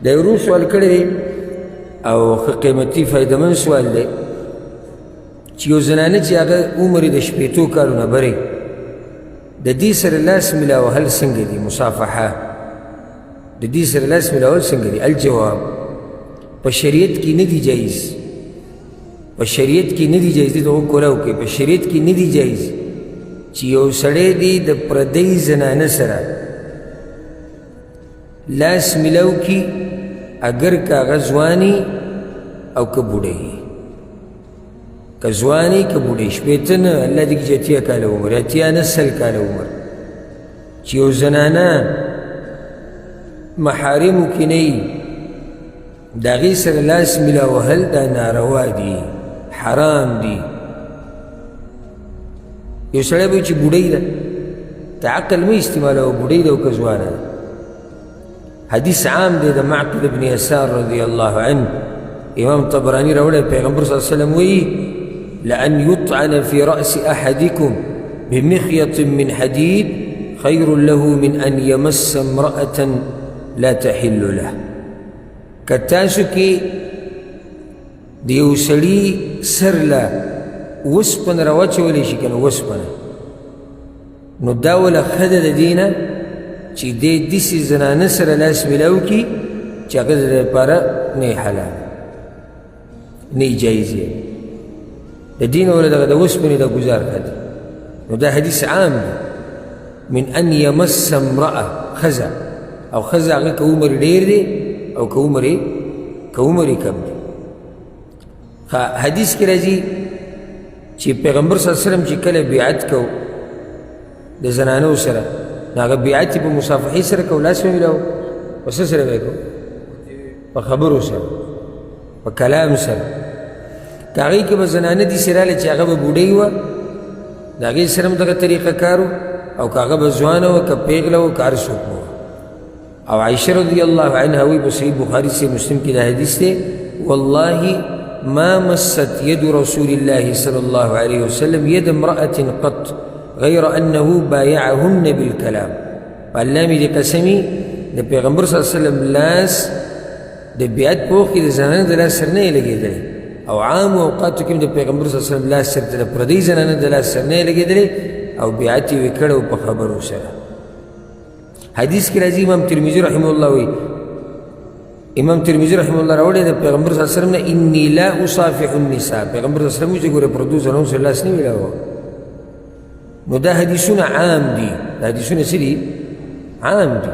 د ورو سوال کړی دی او ښه قیمتي فایدهمند سوال دی چې یو زنانه چې هغه عمر یې د شپېتو کالو نه بری د دې سره لاس ملاوهل څنګه دي مصافحه د دې سره لاس ملاول څنګه دي الجواب په شریعت کې نه دي جایز په شریعت کې نه دي جایز دي دغه کولاو کې په شریعت کې نه دي جایز چې یو سړی دی د پردۍ زنانه سره لاس ملاو کی اگر که هغه ځواني او که بوډۍ که ځواني که بوډۍ شپېته نه الله دې کړي چې 80 کاله عمر 80 نه 100 کاله عمر چې یو زنانه محارمو کې نه وي د هغې سره لاس ملاوهل دا ناروا دي حرام دي یو سړی به چې بوډۍ ده ته عقل مه استعمالوه بوډۍ ده او که ځوانه ده حدیث عام دی د معقل ابن یسار رضی الله عنه امام طبرانی راوړی پیغمبر صلی الله علیه وسلم وایي لأن يطعن في رأس أحدكم بمخيط من حديد خير له من أن يمس امرأة لا تحل له کتاسو کې د یو سړي سر له وسپنه راواچولی شي که نه وسپنه نو دا وله ښه ده د دې نه چې دې داسې زنانه سره لاس میلاو کړي چې هغه د دپاره نه یې حلال نه یې جایز یې د دې نه وله دغه د وسپنې د ګزار ښه دی نو دا حدیث عام دی من ان یمس امرأه ښځه او ښځه هغه که عمر ډېر دی او که عمر یې کم دی حدیث کې راځي چې پیغمبر صلی الله علیه وسلم چې کله بیعت کو د زنانو سره نو هغه بیعت یې په مصافحې سره کو لاس به میلاو په څه سره به یې کو په خبرو سره په کلام سره که هغې کې به زنانه داسې راغلې چې هغه به بوډۍ وه د هغې سره هم دغه طریقه کار و او که هغه به ځوانه وه که پیغله وه که هر څوک به وه او عایشه رضی الله عنها وی په صحیح بخاري سے مسلم کې دا حدیث دی والله ما مست يد رسول الله صلى الله عليه وسلم يد امرأة قط غير أنه بايعهن بالكلام والله می دې قسمي د پیغمبر صلی الله علیه وسلم لاس د بیعت په وخت کې د زنانه د لاس سره نه یې لګېدلی او عام اوقاتو کې هم د پیغمبر صلی الله علیه وسلم لاس سره د پردۍ زنانه د لاس سره نه یې لګېدلی او بیعت یې وکړی په خبرو سره حدیث کې راځي امام ترمذي رحمه الله وی امام ترمذي رحمه الله راوړی د پیغمبر صلی الله علیه وسلم نه انی لا اصافح النساء پیغمبر صلی الله علیه وسلم چې ګوره پردو زنانو سره لاس نه میلاوه نو دا حدیثونه عام دي دا حدیثونه څه دي عام دي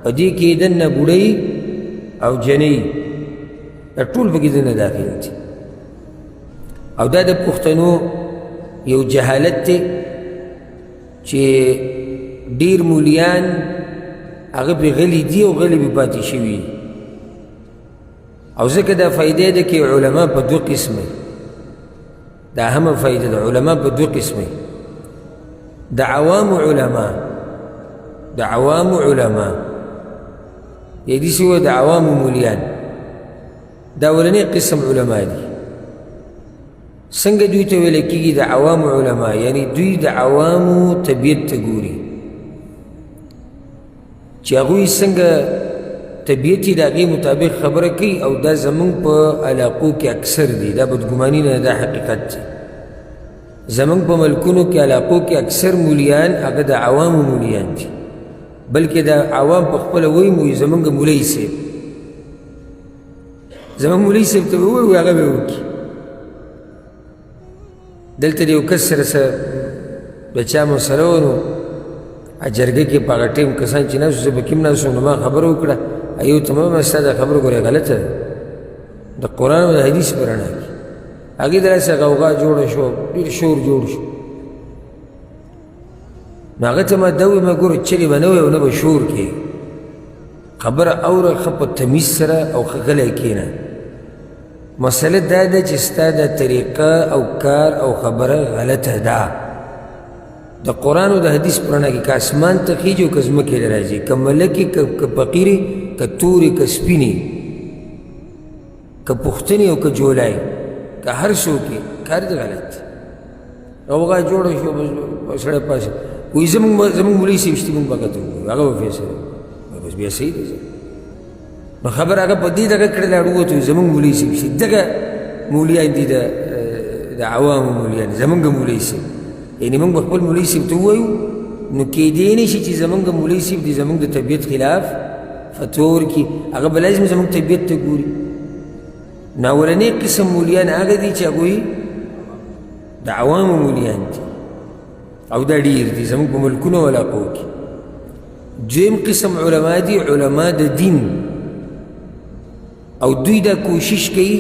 په دې کې دننه بوډۍ او جنۍ دا ټول پکې دننه داخل دي او دا د پښتنو یو جهالت دی چې ډېر مولیان هغه پرې غلي دي او غلي پرې پاتې شوي او ځکه دا فایده ده کې علما په دوه قسمه دا اهمه فایده ده علما په دوه قسمه د عوام علما یا دې سوه د عوام مولیان دا اولنی قسم علما دي څنګه دوی ته ویل کېږي د عوام علما یعنی دوی د عوامو طبیعت ته ګوري چې هغوی څنګه طبیعت یې د هغې مطابق خبره کوي او دا زمونږ په علاقو کې اکثر دي دا بدګماني نه دا حقیقت دی زمونږ په ملکونو کې علاقو کې اکثر مولیان هغه د عوامو مولیان دي بلکې د عوام په خپله وایي مویي زمونږ مولوي صاحب زمونږ مولوي صاحب ته به ووایو هغه به وکړي دلته د یو کس سره څه د چا مسله وه نو جرګه کې په هغه ټایم کسان چې ناست زه پکې هم ناست وم نو ما خبره وکړه ایو ته مه ستا دا خبره ګورې غلطه ده د قرآن او د حدیث په رڼا کې هغې داسې غوغا جوړه شو ډېر شور جوړ شو نو هغه ته ما دا وویل ما ګوره چلې به نه وی او نه به شور کې خبره اوره ښه په تمیز سره او ښه غلی کښېنه مسله دا ده چې ستا دا طریقه او کار او خبره غلطه ده د قرآن او د حدیث په رڼا کې که اسمان ته خیږي او که ځمکې ته راځي که ملکې که فقیرې که تورې که سپینې که پښتنې او که جولای که هر څوک یې کار دې غلط دی غوغا جوړه شو سړی پاسه وایي زمونږ مولوي صاحب شته مونږ به هغه ته وګورو هغه به فیصله بس بیا صحیح دی نو خبر هغه په دې دغه کړی لاړ ووتو زمونږ مولوي صاحب چې دغه مولیان دي د عوامو مولیان زمونږ مولوي صاحب یعنې موږ به خپل مولوي صاحب ته ووایو نو کیدی نه شي چې زمونږ مولوي صاحب دي زمونږ د طبیعت خلاف فتوا ورکړي هغه به لازم زمونږ طبیعت ته ګوري نو اولنی قسم مولیان هغه دي چې هغوی د عوامو مولیان دي او دا ډېر دي زمونږ په ملکونو او علاقو کې دویم قسم علما دي علما د دین او دوی دا کوشش کوي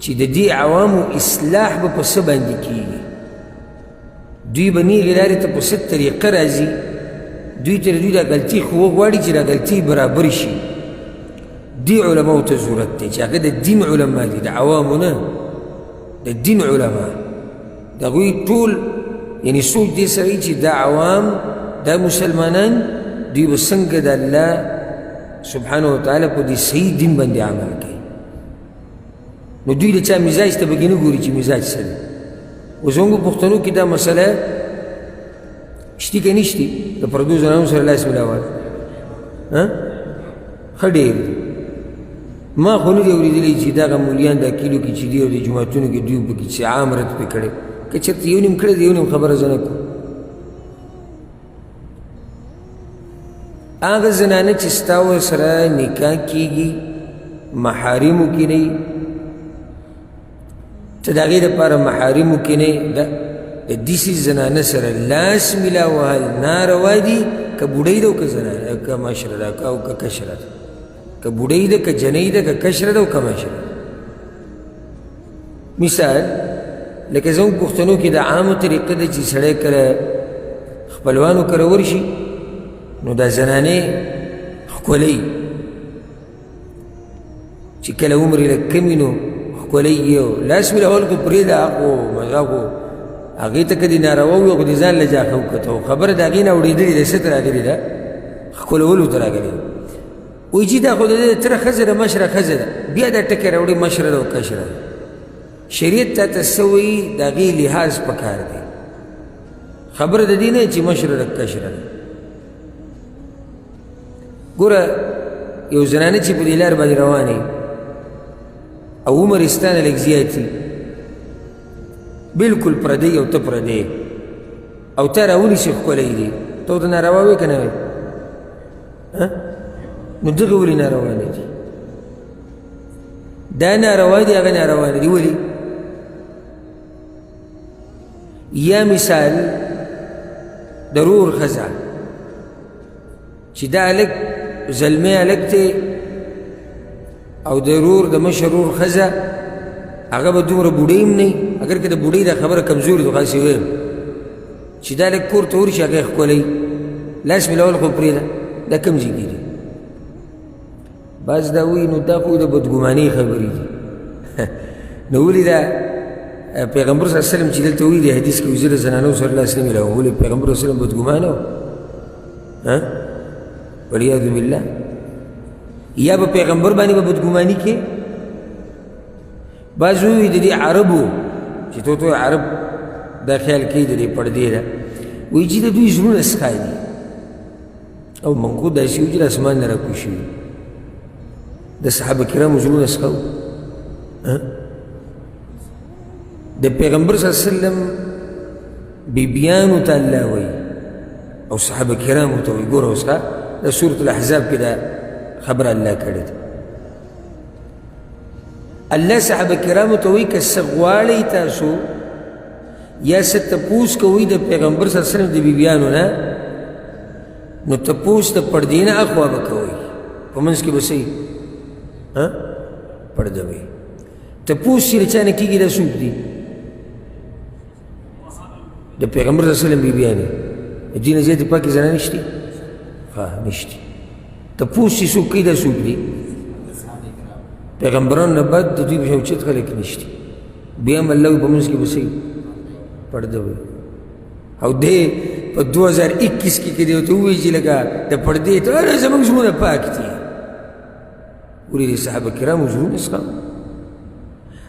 چې د دې عوامو اصلاح به په څه باندې کېږي دوی به نیغې لارې ته په څه طریقه راځي دوی ته د دوی دا غلطي خو وغواړي چې دا غلطي برابر شي دې علماو ته ضرورت دی چې هغه د دین علما دي د عوامو نه د دین علما د هغوی ټول یعنی سوچ دې سره وي چې دا عوام دا مسلمانان دوی به څنګه د الله سبحانه وتعالی په دې صحیح دین باندې عمل کوي نو دوی د چا مزاج ته به نه ګوري چې مزاج څه دی اوس زموږ پښتنو کې دا مسله شتي که نشتي د پردو زنانو سره لاس ملاول ښه ډېر دي ما خو نه دي اورېدلی چې دغه مولیان دا کیلو کې چې دي او د جوماتونو کې دوی پکې چې عام رد پې کړی که چېرته یو نیم کړی دی یو نیم خبره زه نه کوم هغه زنانه چې ستا ورسره نکاح کېږي محارمو کې نه ته د هغې دپاره محارمو کې نه د داسې زنانه سره لاس ملا وهل ناروا دي که بوډۍ ده او که زنانه که مشره ده او که کشره ده که بوډۍ ده که جنۍ ده که کشره ده او که مشره ده مثال لکه زموږ پښتنو کې د عامو طریقه ده چې سړی کله خپلوانو کره ورشي نو دا زنانې ښکلی چې کله عمر یې لږ کم وي نو ښکلی یو لاس میلاول خو پرېږده هغه مزه خو هغې ته که دې ناروا وي خو دې ځان له جاښه وکته خبره د هغې نه اورېدلې ده څه ته راغلې ده ښکلولو ته راغلې ده وایي چې دا خو د دې تره ښځه ده مشره ښځه ده بیا دا ټکی راوړي مشره ده او کشره ده شریعت تا ته څه وایي د هغې لحاظ پکار دی خبره د دې نه چې مشره ده کشره ده ګوره یو زنانه چې په دې لار باندې روانې او عمر یې ستا نه لږ زیات وي بلکل پردی او ته پردی او تا راونیسې ښکلی دی ته ورته ناروا وې که نه وې نو دغه ولې ناروانې دي دا ناروا دي هغه ناروانې دي ولې یا مثال د رور ښځه چې دا هلک زلمی هلک دی او د رور د مشر رور ښځه هغه به دومره بوډۍ هم نه اگر که د بوډۍ دا خبره کمزوري ده خاصې ویم چې دا هلک کور ته ورشي هغه یې ښکلی لاس میلاول خو پرېږده دا کوم ځای کې دي بعض دا وایي نو دا خو د بدګمانۍ خبرې دي نو ولې دا پیغمبر صلی الله علیه وسلم چې دلته وایي د حدیث کې وزیر زنانو سره لاس نه میلاوه ولې پیغمبر صلی الله علیه وسلم بدګمانه و والعیاذ بالله یا به پیغمبر باندې به بدګماني کې بعض وایي د دې عربو چې تو عرب دا خیال کوي د دې پردې ده وایي چې د دوی زړونه سخای دي او موږ خو داسې یو چې د اسمان نه راکوز شوي د صحابه کرامو زړونه سخه وو د پیغمبر صلی الله علیه وسلم بیبیانو ته الله وایي او صحابه کرامو ته وایي ګوره اوس د سورة الاحزاب کې دا خبره الله کړې ده الله صحابه کرامو ته وایي که څه غواړئ تاسو یا څه تپوس کوئ د پیغمبر صلی الله علیه وسلم د بیبیانو نه نو تپوس د پردې نه اخوا به کوئ په منځ کې به څه وي پرده وي تپوس چې د چا نه کېږي دا څوک دي د پیغمبر صلی الله علیه وسلم بیبیانې د دې نه زیاتې پاکې زنانې شتې نشتی تپوس چې څوک کوي دا څوک دي پیغمبرانو نه بعد د دوی په شان اوچت خلک نشتی بیا هم الله په منځ کې به څه پرده وي او دی په 2021 کې که دی ورته ووایي چې لکه د پردې ته زموږ زړونه پاک دي ولې د صحابه کرامو زړونه څخه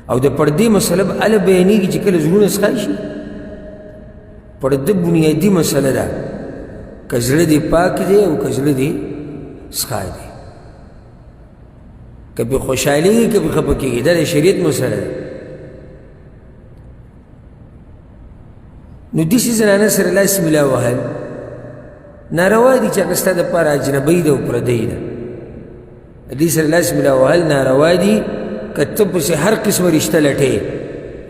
او د پردې مسله به هله بیانېږي چې کله زړونه څخه شي پرده بنیادي مسله ده که زړه دې پاک دی او که زړه دې څخه دی که پې خوشحالېږي که پې خفه کېږي دا د شریعت مسله ده نو داسې زنانه سره لاس ملا وهل ناروا دي چې هغه ستا دپاره اجنبۍ ده او پردۍ ده دې سره لاس ملا وهل ناروا دي که ته پسې هر قسمه رشته لټې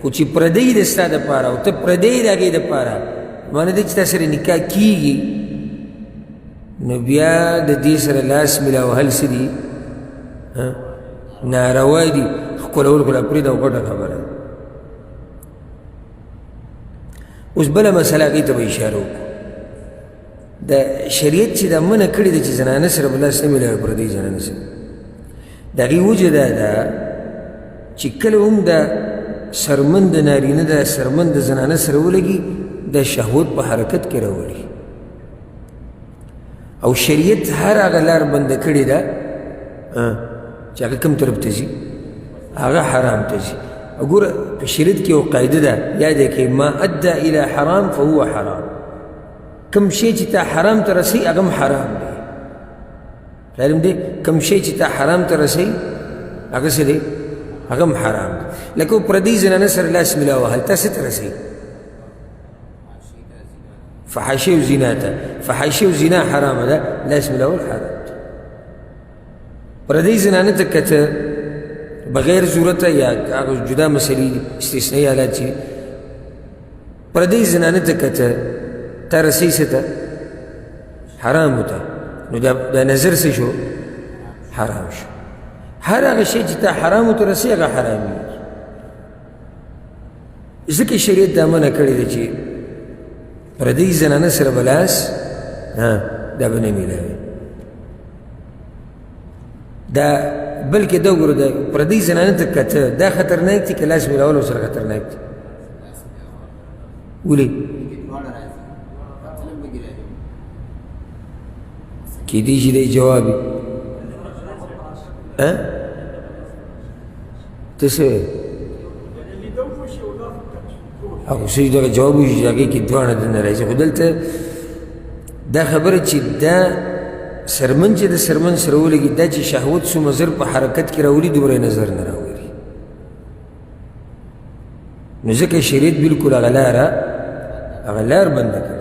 خو چې پردۍ ده ستا دپاره او ته پردۍ د هغې دپاره معنی ده چې تا سره نکاح کېږي نو بیا د دې سره لاس ملا وهل څه دي ناروا دي ښکلول خو لا پرېږده او غټه خبره ده اوس بله مسله هغې ته به اشاره وکړو د شریعت چې دا منع کړې ده چې زنانه سره به لاس نه میلاوي پردۍ زنانه سره د هغې وجه دا ده چې کله هم د سرمن د نارینه د سرمن د زنانه سره ولګي د شهوت په حرکت کې راولي او شریعت هر هغه لار بنده کړې ده چې هغه کوم طرف ته ځي هغه حرام ته ځي وګوره په شریعت کې یو قاعده ده یاد یې کړئ ما ادى الى حرام فهو حرام کوم شی چې تا حرام ته رسوي هغه هم حرام دی معلوم دی کوم شی چې تا حرام ته رسوي هغه څه دی هغه هم حرام دی لکه پردۍ زنانه سره لاس ملا وهل تا څه ته رسوي فحاشي او زنا ته فحاشي او زنا حرامه ده لاس ملا وهل حرام دی پردۍ زنانه ته که ته بغیر ضرورته یا هغه جدا مسلې دي استثنایي حالات چې پردۍ زنانه ته که ته تا رسوي څه ته حرامو ته نو دا نظر څه شو حرام شو هر هغه شی چې تا حرامو ته رسوي هغه حرامېږي ځکه شریعت دا منع کړې ده چې پردۍ زنانه سره به لاس دا به نه میلاوي دا بلکې دا وګوره د پردۍ زنانه ته که ته دا خطرناک دي که لاس میلاول ورسره خطرناک دي ولې کېدای شي دی جواب وي ته څه هغه څه دغه جواب وشي چې هغې کې دواړه دننه راځي خو دلته دا خبره چې دا سرمن چې د سرمن سره ولګي دا چې شهوت څومره زر په حرکت کې راولي دومره نظر نه راولي نو ځکه شریعت بلکل هغه لار بنده کړې